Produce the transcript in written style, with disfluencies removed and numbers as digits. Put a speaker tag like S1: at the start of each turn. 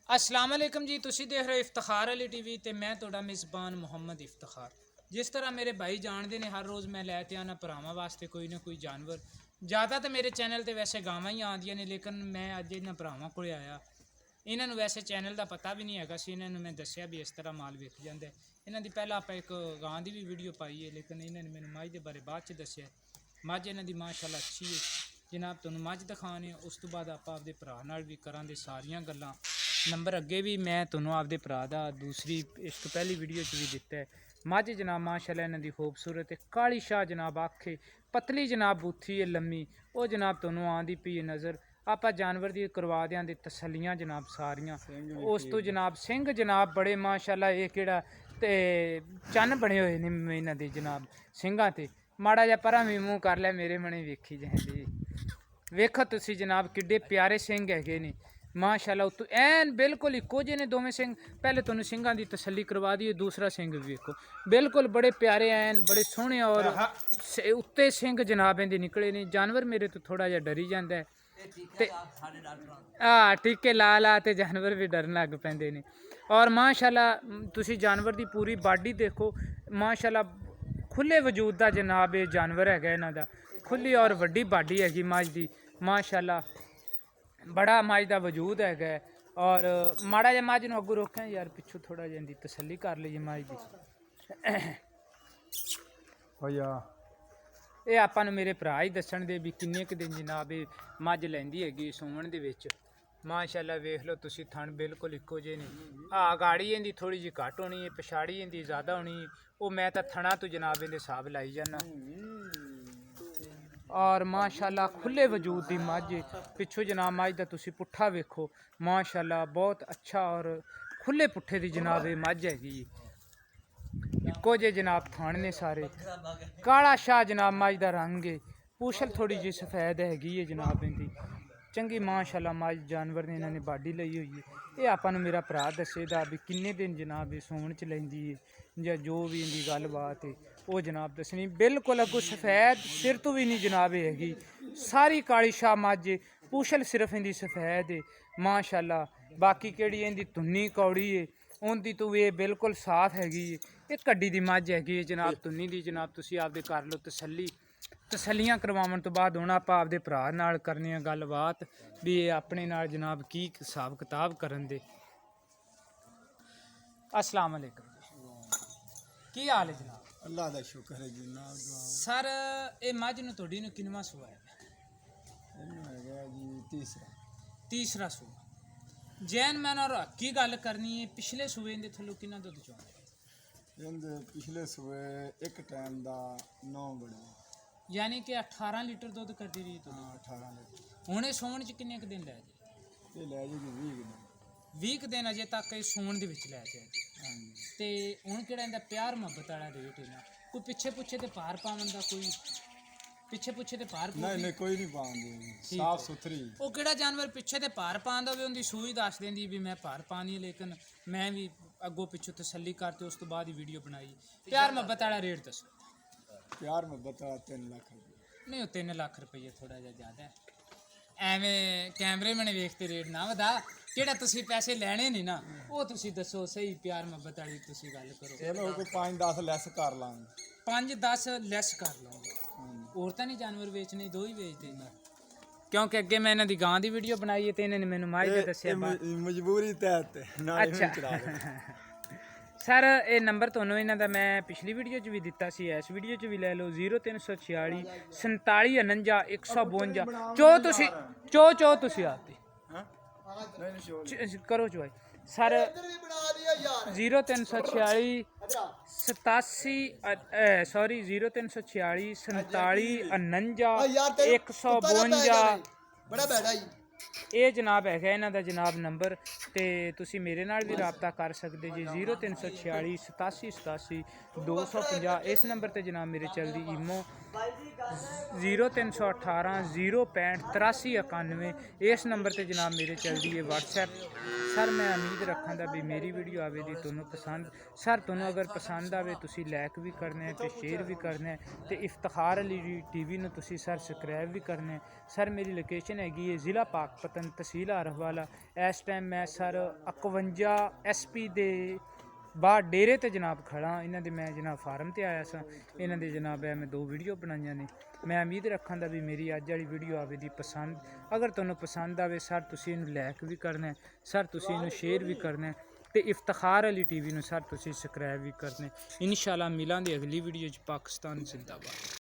S1: अस्सलाम वालेकुम जी, तुसी देख रहे हो इफ्तिखार अली टीवी ते मैं तुहाडा मेज़बान मुहम्मद इफ्तिखार। जिस तरह मेरे भाई जानते ने, हर रोज़ मैं लैके आना भरावां वास्ते कोई ना कोई जानवर। ज़्यादा तो मेरे चैनल ते वैसे गावां ही आंदियां ने, लेकिन मैं अज इन्हां भरावां कोल आया। इन्हां नूं वैसे चैनल का पता भी नहीं हैगा सी, इन्हां नूं मैं दस्सिया भी इस तरह माल विक जांदा है। इन्हां दी पहलां आपां एक गां दी भी वीडियो पाई है, लेकिन इन्हां ने मैनूं मझ दे बारे बाद च दस्सिया। मझ इन्हां दी माशाअल्लाह अच्छी है जनाब, तुहानूं मझ दिखाने। उस तो बाद आपां आपदे भरा नाल भी करांगे सारियां गल्लां। नंबर अगे भी मैं तुहानूं आपदे भरा दा दूसरी इस तो पहली वीडियो च भी दिता है। मझ जनाब माशाअल्लाह इन्हां दी खूबसूरत है, काली शाह जनाब आखे, पतली जनाब बूथी है लम्मी, वो जनाब तुहानूं आंदी पई नज़र। आपां जानवर दी करवा देआं दे तसल्लियां जनाब सारियां। उस तो जनाब सिंह जनाब बड़े माशाअल्लाह, ये केड़ा ते चन्न बने हुए ने इन्हां दे जनाब सिंघां ते। माड़ा जा परां भी मूँह कर लै मेरे मने वेखी जांदी। वेखो तुसी जनाब किड्डे प्यारे सिंह हैगे ने माशाअल्लाह। उत्तों ऐन बिल्कुल इक्को जे ने दोवें सिंह। पहले तुहानूं सिंघां दी तसल्ली करवा दी, दूसरा सिंह भी वेखो, बिल्कुल बड़े प्यारे ऐन बड़े सोहने। और उत्ते सिंह जनाब इहदे निकले ने। जानवर मेरे तो थोड़ा जिहा डरी जांदा है ते टीके ला ला ते जानवर भी डरन लग पैंदे ने। और माशाअल्लाह तुसी जानवर दी पूरी बाडी देखो, माशाअल्लाह खुले वजूद दा जनाब ये जानवर हैगा इन्हां दा। खुली और वड्डी बाडी हैगी मझ दी माशाअल्लाह, बड़ा मझ दा वजूद हैगा। और माड़ा जिहा मझ नूं अग्गों रोकें यार, पिछों थोड़ा जिहा इंदी तसल्ली कर लईए मझ दी। ਇਹ ਆਪਾਂ ਨੂੰ ਮੇਰੇ ਭਰਾ ਹੀ ਦੱਸਣ ਦੇ ਵੀ ਕਿੰਨੇ ਕੁ ਦਿਨ ਜਨਾਬ ਇਹ ਮੱਝ ਲੈਂਦੀ ਹੈਗੀ ਸੂਣ ਦੇ ਵਿੱਚ। ਮਾਸ਼ਾਅੱਲਾ ਵੇਖ ਲਓ ਤੁਸੀਂ, ਥਣ ਬਿਲਕੁਲ ਇੱਕੋ ਜਿਹੇ ਨੇ। ਗਾੜੀ ਇਹਦੀ ਥੋੜੀ ਜਿਹੀ ਘੱਟ ਹੋਣੀ ਹੈ, ਪਛਾੜੀ ਇਹਦੀ ਜ਼ਿਆਦਾ ਹੋਣੀ ਹੈ। ਉਹ ਮੈਂ ਤਾਂ ਥਣਾ ਤੋਂ ਜਨਾਬ ਇਹਦੇ ਹਿਸਾਬ ਲਾਈ ਜਾਣਾ। और माशाअल्लाह खुले वजूद दी मझ। पिछों जनाब मझ दा तुसी पुट्ठा वेखो, माशाअल्लाह बहुत अच्छा और खुले पुट्ठे दी जनाब ये मझ हैगी। इक्को जे जनाब थान ने सारे। काला शाह जनाब मझ दा रंग है, पूछल थोड़ी जी सफेद हैगी है जनाब इनकी चंगी माशाअल्लाह मझ। जानवर ने इन्होंने बाडी लई हुई है। ये आपां नूं मेरा भरा दस्सेगा भी किन्ने दिन जनाब ये सूण च लैंदी है, या जो भी इनकी गलबात है वो जनाब दसनी। बिल्कुल अगों सफेद सिर तो भी नहीं जनाब हैगी, सारी काली शाह मझ। पूछल सिर्फ इनकी सफेद है माशाअल्लाह। बाकी केड़ी इनकी तुन्नी कौड़ी है, उनकी तो ये बिल्कुल साफ हैगी। ये कड्डी दी मझ हैगी जनाब, तुन्नी दी जनाब। तुसी आपदे कर लो तसल्ली। तसल्लियां करवाउण तो बाद हुण आपां आपदे भरा नाल करनी है गलबात भी ये अपने नाल जनाब की हिसाब किताब करन दे। अस्सलाम वालेकुम, की हाल है जनाब?
S2: अल्लाह दा शुक्र है जनाब।
S1: सर ये मझ नूं तुहाडी नूं किनवां सूआ है?
S2: ਇਹਨੂੰ ਹੈਗਾ ਜੀ
S1: तीसरा सूआ। जैन मैं और की गल करनी है, पिछले सूए दे थल्लों किन्ना दुद्ध चोंदा?
S2: ਇਹਦੇ ਪਿਛਲੇ ਸੂਏ ਇੱਕ ਟਾਈਮ ਦਾ 9 ਬੜੇ,
S1: यानी कि 18 लीटर दुद्ध करदी रही तुहाडी।
S2: 18 ਲੀਟਰ।
S1: हुणे सूण च किन्ने क दिन लै जे?
S2: ਇਹ ਲੈ ਜੀ 20 ਦਿਨ।
S1: 20 दिन अजे तक ये सूण दे विच लै जे।
S2: ਹਾਂਜੀ
S1: ਤੇ ਹੁਣ ਕਿਹੜਾ ਇਹਦਾ ਪਿਆਰ ਮੁਹੱਬਤ ਵਾਲਾ ਰੇਟ ਹੈ ਨਾ? ਕੋਈ ਪਿੱਛੇ ਪੁੱਛੇ ਤੇ ਭਾਰ ਪਾਉਣ ਦਾ ਕੋਈ ਪਿੱਛੇ ਪੁੱਛੇ ਤੇ ਭਾਰ
S2: ਨਹੀਂ ਨਹੀਂ ਕੋਈ ਨਹੀਂ ਪਾਉਂਦੇ, ਸਾਫ ਸੁਥਰੀ।
S1: ਉਹ ਕਿਹੜਾ ਜਾਨਵਰ ਪਿੱਛੇ ਤੇ ਭਾਰ ਪਾਉਂਦਾ ਹੋਵੇ ਉਹਦੀ ਸੂਈ ਦੱਸ ਦਿੰਦੀ ਵੀ ਮੈਂ ਭਾਰ ਪਾਣੀ ਹੈ, ਲੇਕਿਨ ਮੈਂ ਵੀ ਅੱਗੋਂ ਪਿੱਛੋਂ ਤਸੱਲੀ ਕਰਤੇ ਉਸ ਤੋਂ ਬਾਅਦ ਹੀ ਵੀਡੀਓ ਬਣਾਈ। ਪਿਆਰ ਮੁਹੱਬਤ ਵਾਲਾ ਰੇਟ ਦੱਸੋ।
S2: ਪਿਆਰ ਮੁਹੱਬਤ ਵਾਲਾ 3 ਲੱਖ ਰੁਪਏ।
S1: ਨਹੀਂ ਉਹ 3 ਲੱਖ ਰੁਪਏ ਥੋੜਾ ਜਿਹਾ ਜ਼ਿਆਦਾ ਹੈ। ਐਵੇਂ ਕੈਮਰੇ ਮੈਨੇ ਵੇਖਤੇ ਰੇਟ ਨਾ ਵਧਾ। ਜਿਹੜਾ ਤੁਸੀਂ ਪੈਸੇ ਲੈਣੇ ਨੇ ਨਾ ਉਹ ਤੁਸੀਂ ਦੱਸੋ ਸਹੀ, ਪਿਆਰ ਮੁਹੱਬਤ ਵਾਲੀ ਤੁਸੀਂ ਗੱਲ ਕਰੋ।
S2: ਚਲੋ ਕੋਈ 5-10 ਲੈਸ ਕਰ ਲਾਂਗੇ।
S1: 5-10 ਲੈਸ ਕਰ ਲਵਾਂਗੇ। ਹੋਰ ਤਾਂ ਨਹੀਂ ਜਾਨਵਰ ਵੇਚਣੇ, ਦੋ ਹੀ ਵੇਚਦੇ ਨੇ। ਕਿਉਂਕਿ ਅੱਗੇ ਮੈਂ ਇਹਨਾਂ ਦੀ ਗਾਂ ਦੀ ਵੀਡੀਓ ਬਣਾਈ ਹੈ ਤੇ ਇਹਨਾਂ ਨੇ ਮੈਨੂੰ ਮਾਝ ਦਾ ਦੱਸਿਆ।
S2: ਮਜਬੂਰੀ ਤਹਿਤ ਨਾਲੇ
S1: ਅੱਛਾ ਸਰ ਇਹ ਨੰਬਰ ਤੁਹਾਨੂੰ ਇਹਨਾਂ ਦਾ ਮੈਂ ਪਿਛਲੀ ਵੀਡੀਓ 'ਚ ਵੀ ਦਿੱਤਾ ਸੀ, ਇਸ ਵੀਡੀਓ 'ਚ ਵੀ ਲੈ ਲਓ। 0346 47 49 152। ਚੋ ਤੁਸੀਂ ਆਪਦੀ ਕਰੋ ਚੁਆਈ ਸਰ। 0346 87 ਸੌਰੀ 0346 47 49 152।
S2: ਬੜਾ ਬੈਠਾ ਜੀ
S1: ਇਹ ਜਨਾਬ ਹੈਗਾ ਇਹਨਾਂ ਦਾ ਜਨਾਬ ਨੰਬਰ। ਤੇ ਤੁਸੀਂ ਮੇਰੇ ਨਾਲ ਵੀ ਰਾਬਤਾ ਕਰ ਸਕਦੇ ਜੀ 0346 87 87 250। ਇਸ ਨੰਬਰ ਤੇ ਜਨਾਬ ਮੇਰੇ ਚੱਲਦੀ ਈਮੋ 0318 065 83 91। ਇਸ ਨੰਬਰ ਤੇ ਜਨਾਬ ਮੇਰੇ ਚੱਲਦੀ ਹੈ WhatsApp। ਸਰ ਮੈਂ ਉਮੀਦ ਰੱਖਾਂਗਾ ਵੀ ਮੇਰੀ ਵੀਡੀਓ ਆਵੇ ਦੀ ਤੁਹਾਨੂੰ ਪਸੰਦ। ਸਰ ਤੁਹਾਨੂੰ ਅਗਰ ਪਸੰਦ ਆਵੇ ਤੁਸੀਂ ਲਾਈਕ ਵੀ ਕਰਨਾ ਹੈ ਤੇ ਸ਼ੇਅਰ ਵੀ ਕਰਨਾ ਹੈ ਤੇ ਇਫਤਿਖਾਰ ਅਲੀ ਟੀਵੀ ਨੂੰ ਤੁਸੀਂ ਸਰ ਸਬਸਕ੍ਰਾਈਬ ਵੀ ਕਰਨਾ ਹੈ। ਸਰ ਮੇਰੀ ਲੋਕੇਸ਼ਨ ਹੈਗੀ ਹੈ ਜ਼ਿਲ੍ਹਾ ਪਾਕ ਪਤਨ ਤਹਿਸੀਲ ਆਰਫ ਵਾਲਾ। ਇਸ ਟਾਈਮ ਮੈਂ ਸਰ 51 SP ਦੇ ਬਾਹਰ ਡੇਰੇ ਤੇ ਜਨਾਬ ਖੜਾ। ਇਹਨਾਂ ਦੇ ਮੈਂ ਜਨਾਬ ਫਾਰਮ ਤੇ ਆਇਆ ਸਾਂ। ਇਹਨਾਂ ਦੇ ਜਨਾਬ ਹੈ ਮੈਂ 2 ਵੀਡੀਓ ਬਣਾਈਆਂ ਨੇ। ਮੈਂ ਉਮੀਦ ਰੱਖਾਂਗਾ ਵੀ ਮੇਰੀ ਅੱਜ ਵਾਲੀ ਵੀਡੀਓ ਆਵੇ ਦੀ ਪਸੰਦ। ਅਗਰ ਤੁਹਾਨੂੰ ਪਸੰਦ ਆਵੇ ਸਰ ਤੁਸੀਂ ਇਹਨੂੰ ਲਾਈਕ ਵੀ ਕਰਨਾ ਸਰ, ਤੁਸੀਂ ਇਹਨੂੰ ਸ਼ੇਅਰ ਵੀ ਕਰਨਾ ਤੇ ਇਫਤਖਾਰ ਅਲੀ TV ਨੂੰ ਸਰ ਤੁਸੀਂ ਸਬਸਕ੍ਰਾਈਬ ਵੀ ਕਰਨਾ। ਇਨਸ਼ਾਅੱਲਾ ਮਿਲਾਂਗੇ ਅਗਲੀ ਵੀਡੀਓ 'ਚ। ਪਾਕਿਸਤਾਨ ਜ਼ਿੰਦਾਬਾਦ।